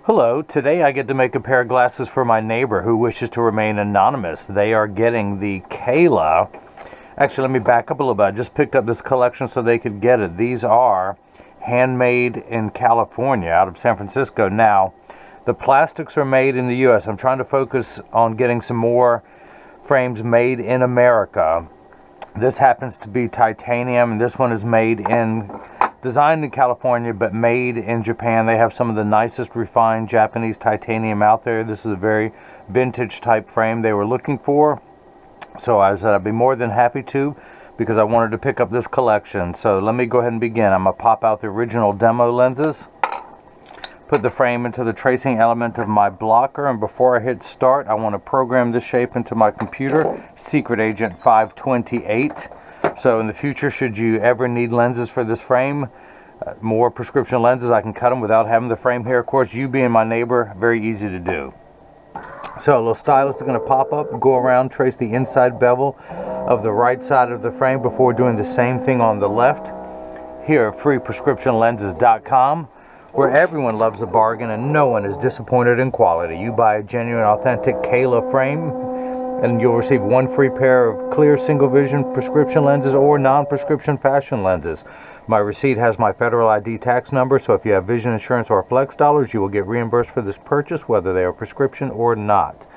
Hello, today I get to make a pair of glasses for my neighbor who wishes to remain anonymous. They are getting the Kayla. Actually, let me back up a little bit. I just picked up this collection so they could get it. These are handmade in California, out of San Francisco. Now, the plastics are made in the U.S. I'm trying to focus on getting some more frames made in America. This happens to be titanium, and this one is designed in California, but made in Japan. They have some of the nicest refined Japanese titanium out there. This is a very vintage type frame they were looking for. So I said I'd be more than happy to, because I wanted to pick up this collection. So let me go ahead and begin. I'm going to pop out the original demo lenses, put the frame into the tracing element of my blocker, and before I hit start, I want to program this shape into my computer, Secret Agent 528. So in the future, should you ever need lenses for this frame, more prescription lenses, I can cut them without having the frame here. Of course, you being my neighbor, very easy to do. So a little stylus is going to pop up, go around, trace the inside bevel of the right side of the frame before doing the same thing on the left. Here at freeprescriptionlenses.com, where everyone loves a bargain and no one is disappointed in quality. You buy a genuine, authentic Kayla frame, and you'll receive one free pair of clear single vision prescription lenses or non-prescription fashion lenses. My receipt has my federal ID tax number, so if you have vision insurance or flex dollars, you will get reimbursed for this purchase, whether they are prescription or not.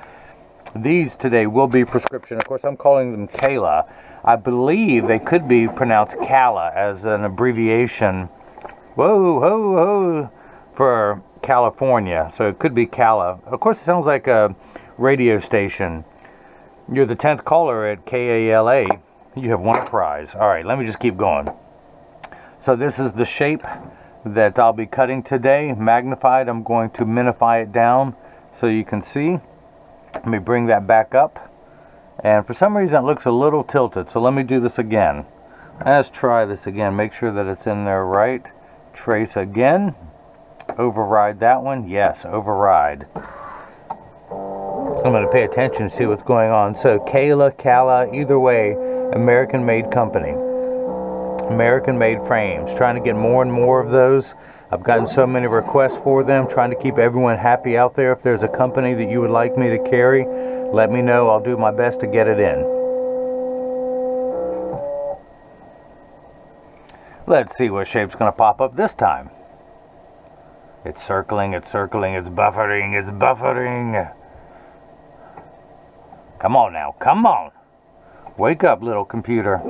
These today will be prescription. Of course, I'm calling them Kayla. I believe they could be pronounced Kala as an abbreviation. Whoa, ho, ho, for California. So it could be Kala. Of course, it sounds like a radio station. You're the 10th caller at KALA. You have won a prize. All right, let me just keep going. So this is the shape that I'll be cutting today. Magnified. I'm going to minify it down so you can see. Let me bring that back up. And for some reason, it looks a little tilted. So let me do this again. Let's try this again. Make sure that it's in there right. Trace again. Override that one. Yes, override. I'm going to pay attention to see what's going on. So Kayla, Kala, either way, American-made company. American-made frames. Trying to get more and more of those. I've gotten so many requests for them. Trying to keep everyone happy out there. If there's a company that you would like me to carry, let me know. I'll do my best to get it in. Let's see what shape's going to pop up this time. It's circling, it's circling, it's buffering, it's buffering. Come on now, come on. Wake up, little computer.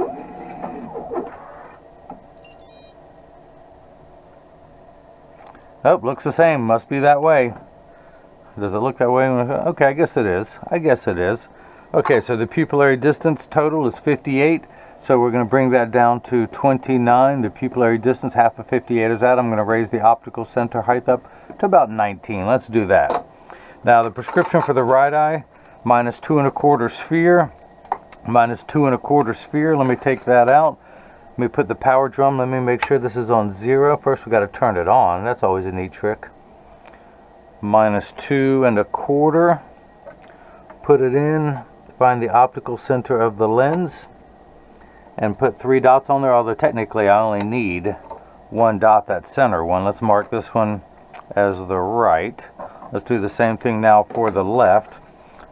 Oh, looks the same. Must be that way. Does it look that way? Okay, I guess it is. I guess it is. Okay, so the pupillary distance total is 58. So we're going to bring that down to 29. The pupillary distance, half of 58 is that. I'm going to raise the optical center height up to about 19. Let's do that. Now the prescription for the right eye, minus 2 1/4 sphere. Minus 2 1/4 sphere. Let me take that out. Let me put the power drum. Let me make sure this is on 0. First we got to turn it on. That's always a neat trick. Minus 2 1/4. Put it in. Find the optical center of the lens. And put 3 dots on there, although technically I only need 1 dot, that center one. Let's mark this one as the right. Let's do the same thing now for the left.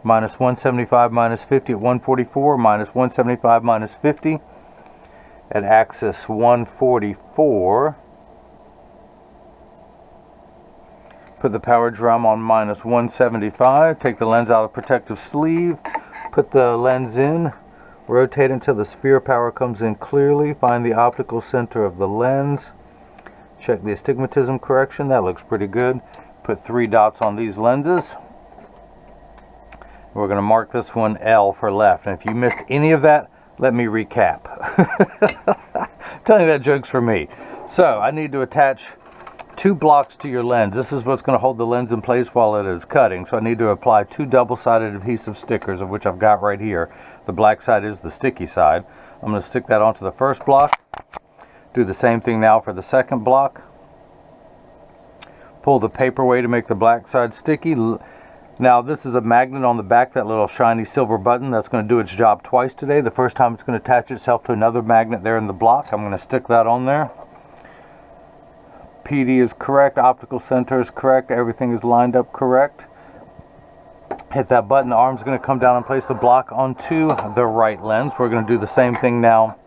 Minus 175 minus 50 at 144, minus 175 minus 50 at axis 144. Put the power drum on minus 175. Take the lens out of the protective sleeve. Put the lens in. Rotate until the sphere power comes in clearly. Find the optical center of the lens. Check the astigmatism correction. That looks pretty good. Put 3 dots on these lenses. We're going to mark this one L for left. And if you missed any of that, let me recap. Telling you that joke's for me. So I need to attach 2 blocks to your lens. This is what's going to hold the lens in place while it is cutting. So I need to apply 2 double-sided adhesive stickers, of which I've got right here. The black side is the sticky side. I'm going to stick that onto the first block. Do the same thing now for the second block. Pull the paper away to make the black side sticky. Now this is a magnet on the back, that little shiny silver button. That's going to do its job twice today. The first time it's going to attach itself to another magnet there in the block. I'm going to stick that on there. PD is correct, optical center is correct, everything is lined up correct. Hit that button, the arm's going to come down and place the block onto the right lens. We're going to do the same thing now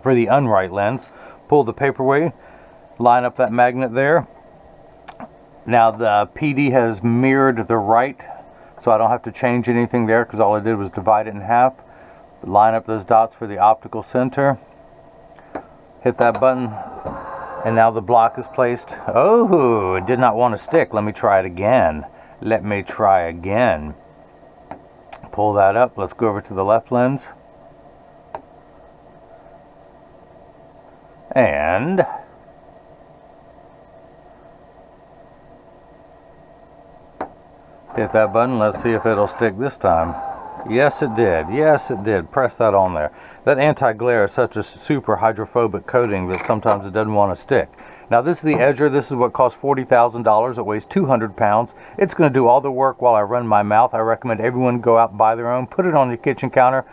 for the unright lens. Pull the paperweight, line up that magnet there. Now the PD has mirrored the right, so I don't have to change anything there because all I did was divide it in half. Line up those dots for the optical center. Hit that button, and now the block is placed. Oh, it did not want to stick. Let me try it again. Let me try again. Pull that up. Let's go over to the left lens. And hit that button. Let's see if it'll stick this time. Yes, it did. Yes, it did. Press that on there. That anti-glare is such a super hydrophobic coating that sometimes it doesn't want to stick. Now, this is the edger. This is what costs $40,000. It weighs 200 pounds. It's going to do all the work while I run my mouth. I recommend everyone go out and buy their own. Put it on your kitchen counter.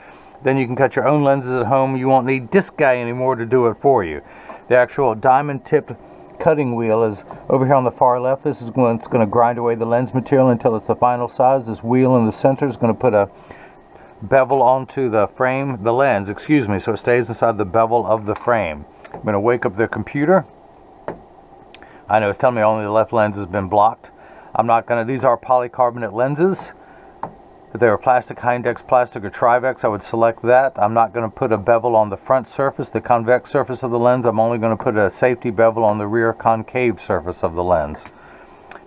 Then you can cut your own lenses at home. You won't need this guy anymore to do it for you. The actual diamond-tipped cutting wheel is over here on the far left. This is going to grind away the lens material until it's the final size. This wheel in the center is going to put a bevel onto the frame, the lens, excuse me, so it stays inside the bevel of the frame. I'm going to wake up the computer. I know it's telling me only the left lens has been blocked. I'm not going to, these are polycarbonate lenses. If they were plastic, Hindex plastic, or Trivex, I would select that. I'm not going to put a bevel on the front surface, the convex surface of the lens. I'm only going to put a safety bevel on the rear concave surface of the lens.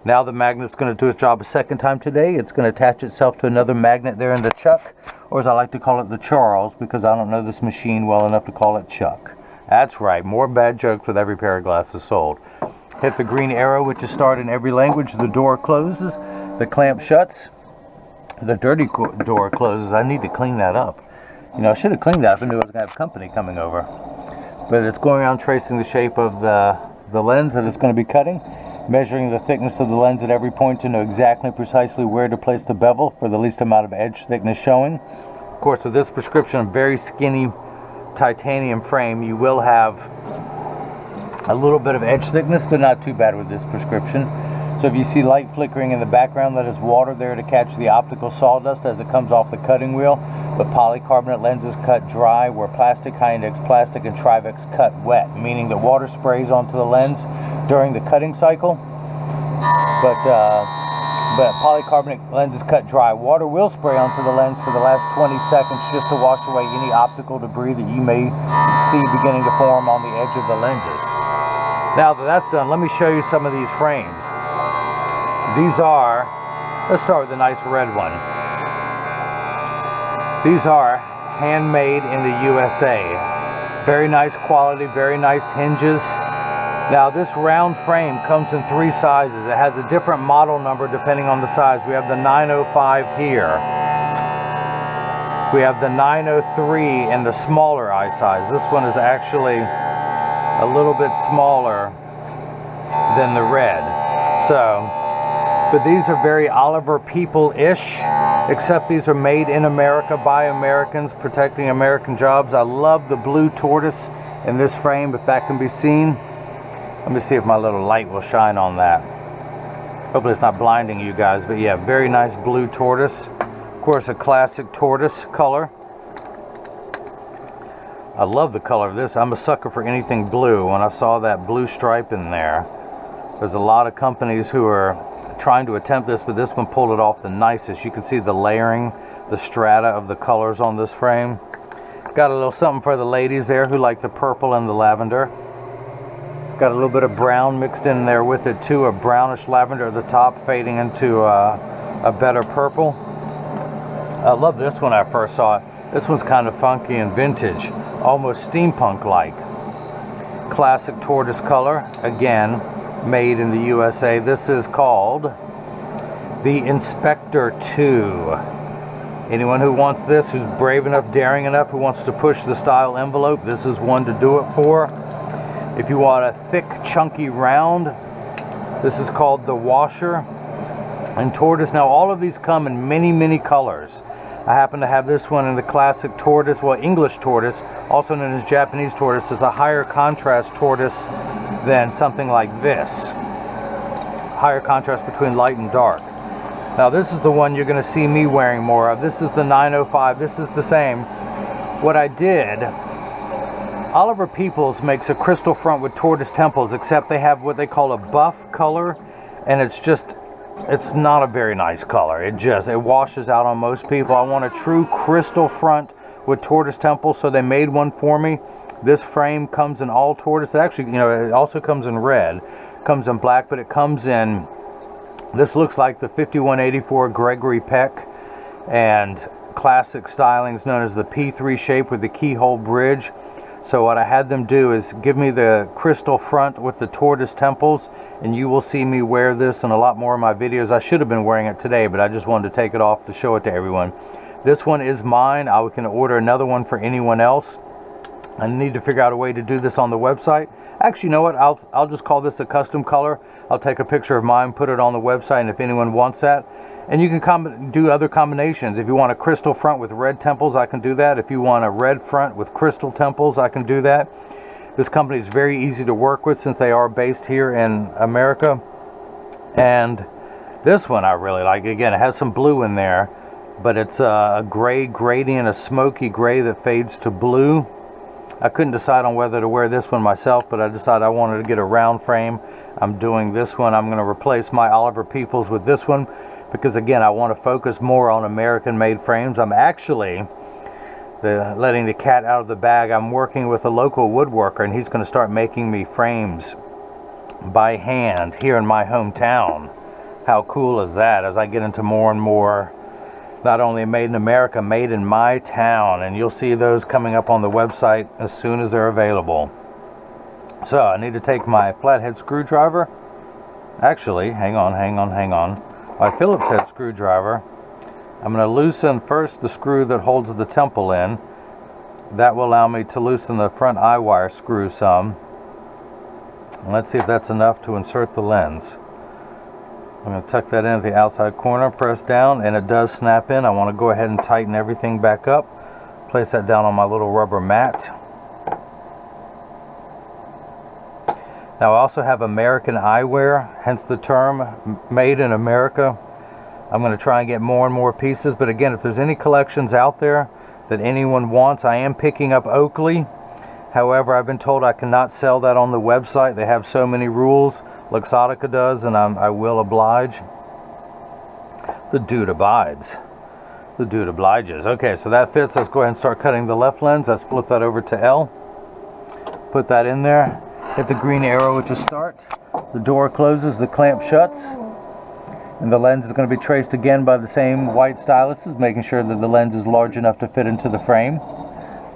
Now the magnet's going to do its job a second time today. It's going to attach itself to another magnet there in the chuck, or as I like to call it, the Charles, because I don't know this machine well enough to call it Chuck. That's right, more bad jokes with every pair of glasses sold. Hit the green arrow, which is start in every language. The door closes, the clamp shuts, the dirty door closes. I need to clean that up. You know, I should have cleaned that if I knew I was going to have company coming over. But it's going around tracing the shape of the lens that it's going to be cutting, measuring the thickness of the lens at every point to know exactly precisely where to place the bevel for the least amount of edge thickness showing. Of course, with this prescription, very skinny titanium frame, you will have a little bit of edge thickness, but not too bad with this prescription. So if you see light flickering in the background, that is water there to catch the optical sawdust as it comes off the cutting wheel. But polycarbonate lenses cut dry, where plastic, Hindex plastic, and Trivex cut wet, meaning that water sprays onto the lens during the cutting cycle. But polycarbonate lenses cut dry. Water will spray onto the lens for the last 20 seconds just to wash away any optical debris that you may see beginning to form on the edge of the lenses. Now that that's done, let me show you some of these frames. These are, let's start with the nice red one. These are handmade in the USA. Very nice quality, very nice hinges. Now this round frame comes in 3 sizes. It has a different model number depending on the size. We have the 905 here. We have the 903 in the smaller eye size. This one is actually a little bit smaller than the red. But these are very Oliver People-ish, except these are made in America by Americans, protecting American jobs. I love the blue tortoise in this frame, if that can be seen. Let me see if my little light will shine on that. Hopefully it's not blinding you guys, but yeah, very nice blue tortoise. Of course, a classic tortoise color. I love the color of this. I'm a sucker for anything blue. When I saw that blue stripe in there, there's a lot of companies who are trying to attempt this, but this one pulled it off the nicest. You can see the layering, the strata of the colors on this frame. Got a little something for the ladies there who like the purple and the lavender. It's got a little bit of brown mixed in there with it too, a brownish lavender at the top fading into a better purple. I love this one. I first saw it. This one's kind of funky and vintage, almost steampunk-like. Classic tortoise color, again, made in the USA. This is called the Inspector 2. Anyone who wants this, who's brave enough, daring enough, who wants to push the style envelope, this is one to do it for. If you want a thick, chunky round, this is called the Washer and Tortoise. Now all of these come in many, many colors. I happen to have this one in the classic tortoise, well, English tortoise, also known as Japanese tortoise. It's a higher contrast tortoise than something like this. Higher contrast between light and dark. Now this is the one you're going to see me wearing more of. This is the 905. This is the same. What I did, Oliver Peoples makes a crystal front with tortoise temples, except they have what they call a buff color, and it's not a very nice color. It washes out on most people. I want a true crystal front with tortoise temples, so they made one for me. This frame comes in all tortoise. It actually, it also comes in red, comes in black, but it comes in, this looks like the 5184 Gregory Peck, and classic stylings known as the P3 shape with the keyhole bridge. So what I had them do is give me the crystal front with the tortoise temples, and you will see me wear this in a lot more of my videos. I should have been wearing it today, but I just wanted to take it off to show it to everyone. This one is mine. I can order another one for anyone else. I need to figure out a way to do this on the website. Actually, you know what? I'll just call this a custom color. I'll take a picture of mine, put it on the website, and if anyone wants that. And you can do other combinations. If you want a crystal front with red temples, I can do that. If you want a red front with crystal temples, I can do that. This company is very easy to work with since they are based here in America. And this one I really like. Again, it has some blue in there, but it's a gray gradient, a smoky gray that fades to blue. I couldn't decide on whether to wear this one myself, but I decided I wanted to get a round frame. I'm doing this one. I'm going to replace my Oliver Peoples with this one because, again, I want to focus more on American-made frames. I'm actually letting the cat out of the bag. I'm working with a local woodworker, and he's going to start making me frames by hand here in my hometown. How cool is that? As I get into more and more, not only made in America, made in my town, and you'll see those coming up on the website as soon as they're available. So I need to take my flathead screwdriver. Actually, hang on. My Phillips head screwdriver. I'm going to loosen first the screw that holds the temple in. That will allow me to loosen the front eye wire screw some. And let's see if that's enough to insert the lens. I'm going to tuck that in at the outside corner, press down, and it does snap in. I want to go ahead and tighten everything back up. Place that down on my little rubber mat. Now I also have American eyewear, hence the term made in America. I'm going to try and get more and more pieces, but again, if there's any collections out there that anyone wants, I am picking up Oakley. However, I've been told I cannot sell that on the website. They have so many rules. Luxottica does, and I will oblige. The dude abides. The dude obliges. Okay, so that fits. Let's go ahead and start cutting the left lens. Let's flip that over to L. Put that in there. Hit the green arrow to start. The door closes, the clamp shuts. And the lens is going to be traced again by the same white styluses, making sure that the lens is large enough to fit into the frame.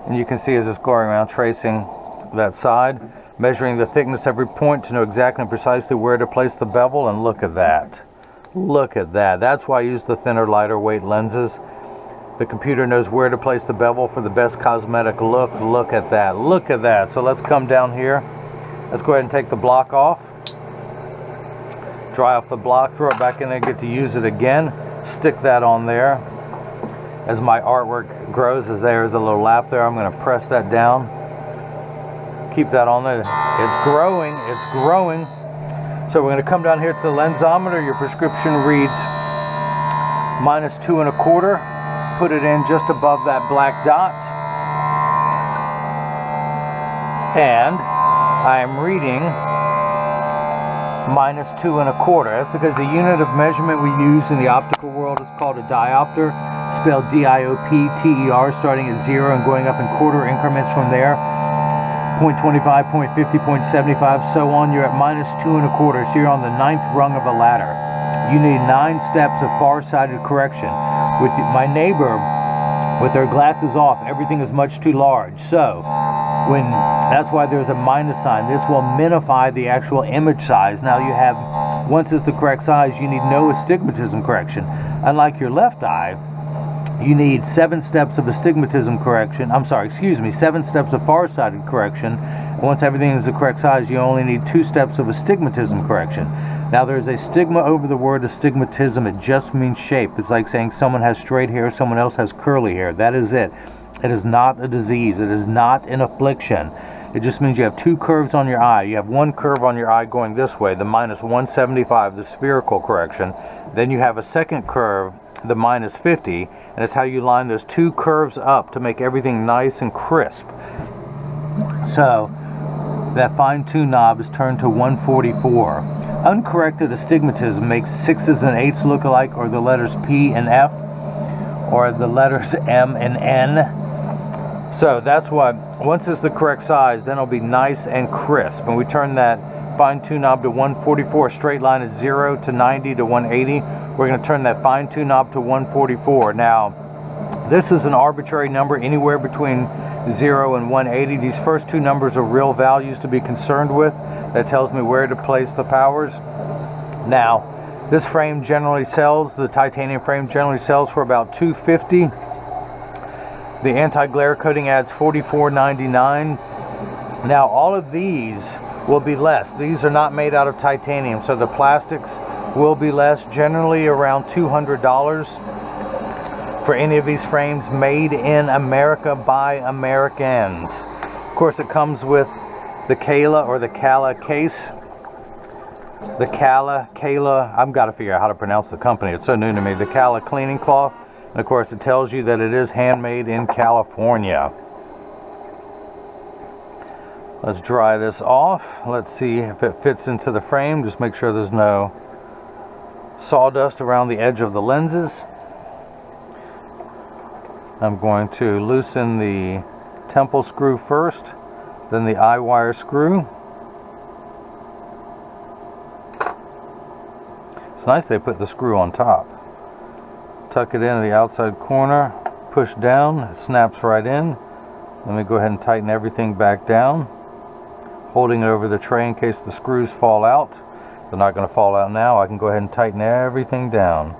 And you can see as it's going around tracing that side, measuring the thickness every point to know exactly and precisely where to place the bevel. And look at that. Look at that. That's why I use the thinner, lighter weight lenses. The computer knows where to place the bevel for the best cosmetic look. Look at that. Look at that. So let's come down here. Let's go ahead and take the block off. Dry off the block, throw it back in there, get to use it again. Stick that on there. As my artwork grows, as there's a little lap there, I'm going to press that down. Keep that on there. It's growing. It's growing. So we're going to come down here to the lensometer. Your prescription reads -2 1/4. Put it in just above that black dot. And I am reading -2 1/4. That's because the unit of measurement we use in the optical world is called a diopter, spelled D-I-O-P-T-E-R, starting at 0 and going up in quarter increments from there. 0.25, 0.50, 0.75, so on. You're at -2 1/4, so you're on the 9th rung of a ladder. You need 9 steps of far-sighted correction. With my neighbor, with their glasses off, everything is much too large. So that's why there's a minus sign. This will minify the actual image size. Now you have, once it's the correct size, you need no astigmatism correction. Unlike your left eye, you need 7 steps of astigmatism correction. 7 steps of far-sighted correction. And once everything is the correct size, you only need 2 steps of astigmatism correction. Now there's a stigma over the word astigmatism. It just means shape. It's like saying someone has straight hair, someone else has curly hair. That is it. It is not a disease. It is not an affliction. It just means you have two curves on your eye. You have one curve on your eye going this way, the minus 175, the spherical correction. Then you have a second curve, the minus 50, and it's how you line those two curves up to make everything nice and crisp. So that fine-tune knob is turned to 144. Uncorrected astigmatism makes 6s and 8s look alike, or the letters P and F, or the letters M and N. So that's why once it's the correct size, then it'll be nice and crisp. And we turn that fine-tune knob to 144. Straight line is 0 to 90 to 180. We're going to turn that fine-tune knob to 144. Now, this is an arbitrary number, anywhere between 0 and 180. These first two numbers are real values to be concerned with. That tells me where to place the powers. Now, this frame generally sells, the titanium frame generally sells for about $250. The anti-glare coating adds $44.99. Now, all of these will be less. These are not made out of titanium, so the plastics will be less, generally around $200 for any of these frames made in America by Americans. Of course, it comes with the Kayla or the Kala case. The Kayla, I've got to figure out how to pronounce the company. It's so new to me. The Kala cleaning cloth. And of course, it tells you that it is handmade in California. Let's dry this off. Let's see if it fits into the frame. Just make sure there's no sawdust around the edge of the lenses. I'm going to loosen the temple screw first, then the eye wire screw. It's nice they put the screw on top. Tuck it into the outside corner, push down, it snaps right in. Let me go ahead and tighten everything back down, holding it over the tray in case the screws fall out. They're not going to fall out now. I can go ahead and tighten everything down.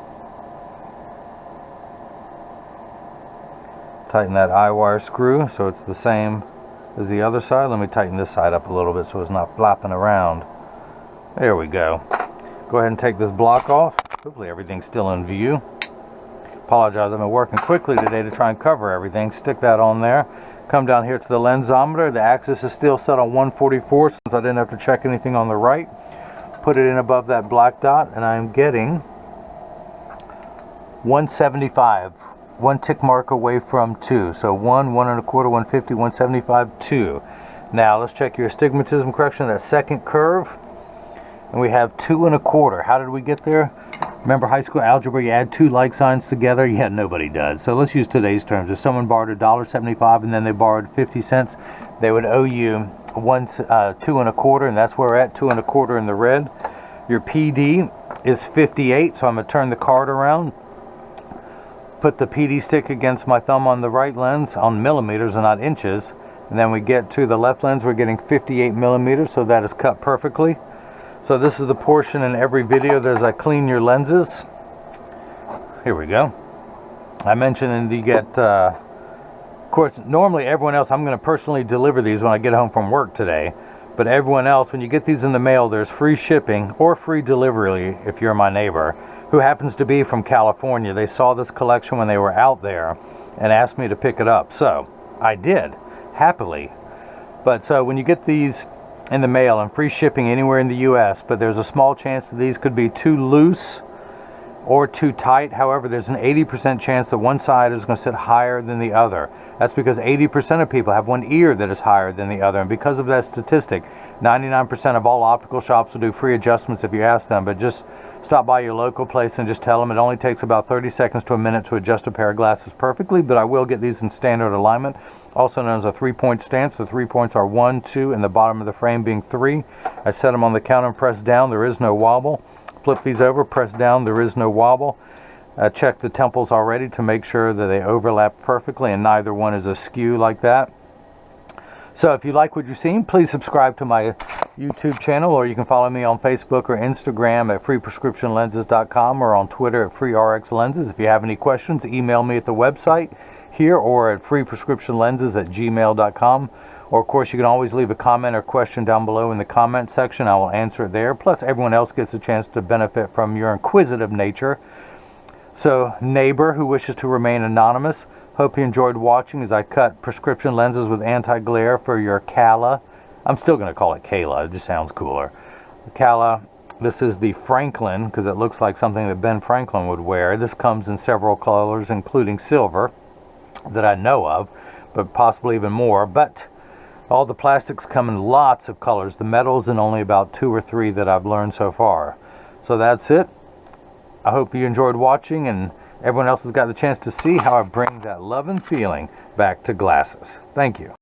Tighten that eye wire screw so it's the same as the other side. Let me tighten this side up a little bit so it's not flopping around. There we go. Go ahead and take this block off. Hopefully everything's still in view. Apologize, I've been working quickly today to try and cover everything. Stick that on there. Come down here to the lensometer. The axis is still set on 144 since I didn't have to check anything on the right. Put it in above that black dot, and I'm getting 175. One tick mark away from 2. So 1, 1 1/4, 150, 175, 2. Now let's check your astigmatism correction, that second curve. And we have 2 1/4. How did we get there? Remember high school algebra, you add two like signs together? Yeah, nobody does. So let's use today's terms. If someone borrowed $1.75 and then they borrowed 50 cents, they would owe you 2 1/4, and that's where we're at, 2 1/4 in the red. Your PD is 58, so I'm going to turn the card around. Put the PD stick against my thumb on the right lens on millimeters and not inches. And then we get to the left lens, we're getting 58 millimeters, so that is cut perfectly. So this is the portion in every video that as I clean your lenses. Here we go. I mentioned, and you get, of course, normally everyone else, I'm going to personally deliver these when I get home from work today. But everyone else, when you get these in the mail, there's free shipping or free delivery if you're my neighbor, who happens to be from California. They saw this collection when they were out there and asked me to pick it up. So I did, happily. But so when you get these in the mail and free shipping anywhere in the US, but there's a small chance that these could be too loose or too tight. However, there's an 80% chance that one side is going to sit higher than the other. That's because 80% of people have one ear that is higher than the other, and because of that statistic, 99% of all optical shops will do free adjustments if you ask them. But just stop by your local place and just tell them it only takes about 30 seconds to a minute to adjust a pair of glasses perfectly. But I will get these in standard alignment, also known as a 3-point stance. The 3 points are 1, 2, and the bottom of the frame being 3. I set them on the counter and press down. There is no wobble. Flip these over, press down, there is no wobble. Check the temples already to make sure that they overlap perfectly and neither one is askew like that. So if you like what you've seen, please subscribe to my YouTube channel, or you can follow me on Facebook or Instagram at freeprescriptionlenses.com or on Twitter at freerxlenses. If you have any questions, email me at the website here or at freeprescriptionlenses@gmail.com. Or of course, you can always leave a comment or question down below in the comment section. I will answer it there. Plus, everyone else gets a chance to benefit from your inquisitive nature. So, neighbor who wishes to remain anonymous, Hope you enjoyed watching as I cut prescription lenses with anti-glare for your Kala. I'm still going to call it Kayla, it just sounds cooler. Kala, this is the Franklin, because it looks like something that Ben Franklin would wear. This comes in several colors, including silver, that I know of, but possibly even more. But all the plastics come in lots of colors. The metal's in only about 2 or 3 that I've learned so far. So that's it. I hope you enjoyed watching, and everyone else has got the chance to see how I bring that love and feeling back to glasses. Thank you.